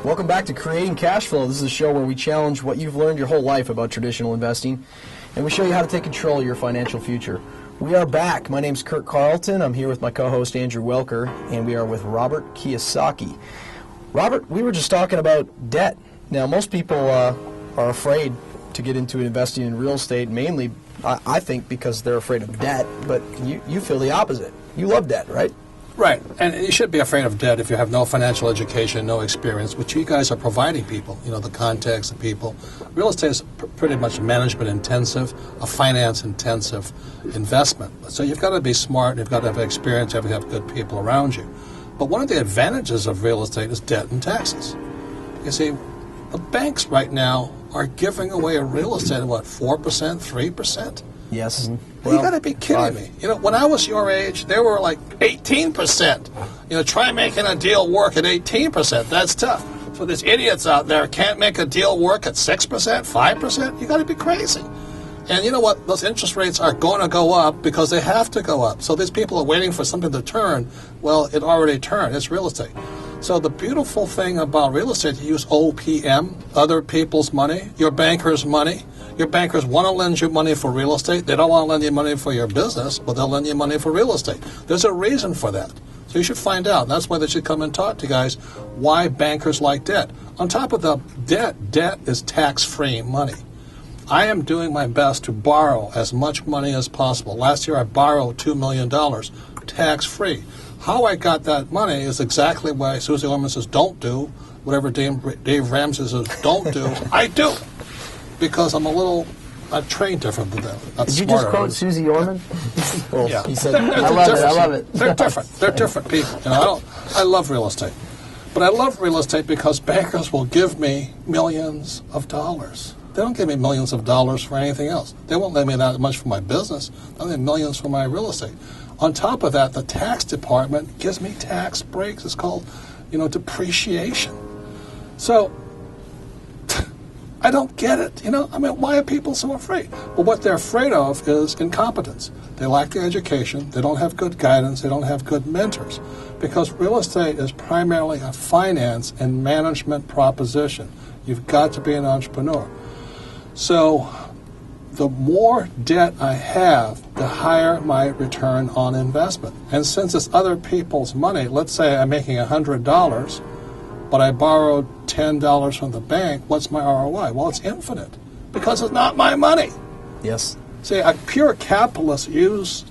Welcome back to Creating Cash Flow. This is a show where we challenge what you've learned your whole life about traditional investing, and we show you how to take control of your financial future. We are back. My name's Kurt Carlton. I'm here with my co-host Andrew Welker, and we are with Robert Kiyosaki. Robert, we were just talking about debt. Now, most people are afraid to get into investing in real estate, mainly, I think, because they're afraid of debt, but you feel the opposite. You love debt, right? Right, and you shouldn't be afraid of debt if you have no financial education, no experience, which you guys are providing people, the context, the people. Real estate is pretty much management intensive, a finance intensive investment. So you've got to be smart, you've got to have experience, you have to have good people around you. But one of the advantages of real estate is debt and taxes. You see, the banks right now are giving away a real estate at what, 4%, 3%? Yes. Well, you got to be kidding me. When I was your age, they were like 18%. Try making a deal work at 18%. That's tough. So there's idiots out there can't make a deal work at 6%, 5%. You got to be crazy. And you know what? Those interest rates are going to go up because they have to go up. So these people are waiting for something to turn. Well, it already turned. It's real estate. So the beautiful thing about real estate, you use OPM, other people's money, your banker's money. Your bankers want to lend you money for real estate. They don't want to lend you money for your business, but they'll lend you money for real estate. There's a reason for that. So you should find out. That's why they should come and talk to you guys why bankers like debt. On top of the debt is tax-free money. I am doing my best to borrow as much money as possible. Last year I borrowed $2 million, tax-free. How I got that money is exactly why Susie Orman says don't do. Whatever Dave Ramsey says don't do, I do. Because I'm I'm trained different than them. Did you just quote Susie Orman? Well, yeah. He said, I love it. They're different. They're different people. I love real estate. But I love real estate because bankers will give me millions of dollars. They don't give me millions of dollars for anything else. They won't lend me that much for my business. They'll lend me millions for my real estate. On top of that, the tax department gives me tax breaks. It's called, depreciation. So I don't get it. Why are people so afraid? Well, what they're afraid of is incompetence. They lack the education. They don't have good guidance. They don't have good mentors. Because real estate is primarily a finance and management proposition. You've got to be an entrepreneur. So the more debt I have, the higher my return on investment. And since it's other people's money, let's say I'm making $100, but I borrowed $10 from the bank, what's my ROI? Well, it's infinite because it's not my money. Yes. See, a pure capitalist is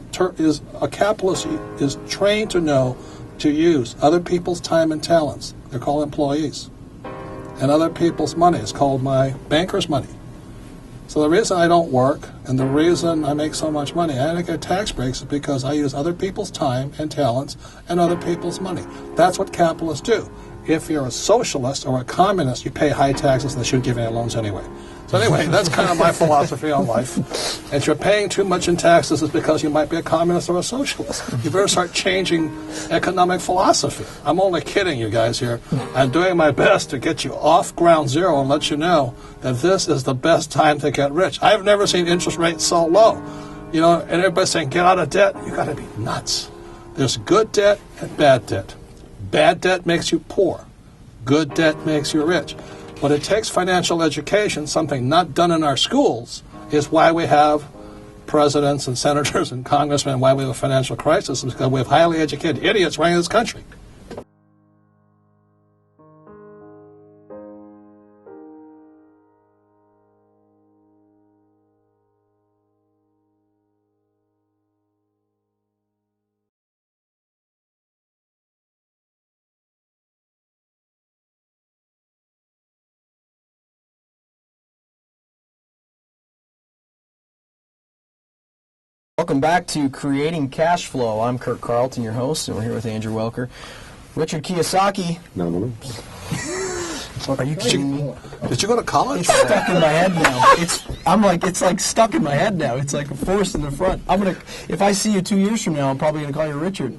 trained to know to use other people's time and talents. They're called employees. And other people's money is called my banker's money. So the reason I don't work and the reason I make so much money, I don't get tax breaks, is because I use other people's time and talents and other people's money. That's what capitalists do. If you're a socialist or a communist, you pay high taxes and they shouldn't give you any loans anyway. So anyway, that's kind of my philosophy on life. And if you're paying too much in taxes, it's because you might be a communist or a socialist. You better start changing economic philosophy. I'm only kidding you guys here. I'm doing my best to get you off ground zero and let you know that this is the best time to get rich. I've never seen interest rates so low. And everybody's saying, get out of debt. You got to be nuts. There's good debt and bad debt. Bad debt makes you poor. Good debt makes you rich. But it takes financial education, something not done in our schools, is why we have presidents and senators and congressmen, why we have a financial crisis, is because we have highly educated idiots running this country. Welcome back to Creating Cash Flow. I'm Kurt Carlton, your host, and we're here with Andrew Welker. Richard Kiyosaki. No. Are you kidding me? Did you go to college? It's stuck in my head now. It's like stuck in my head now. It's like a force in the front. If I see you 2 years from now, I'm probably gonna call you Richard.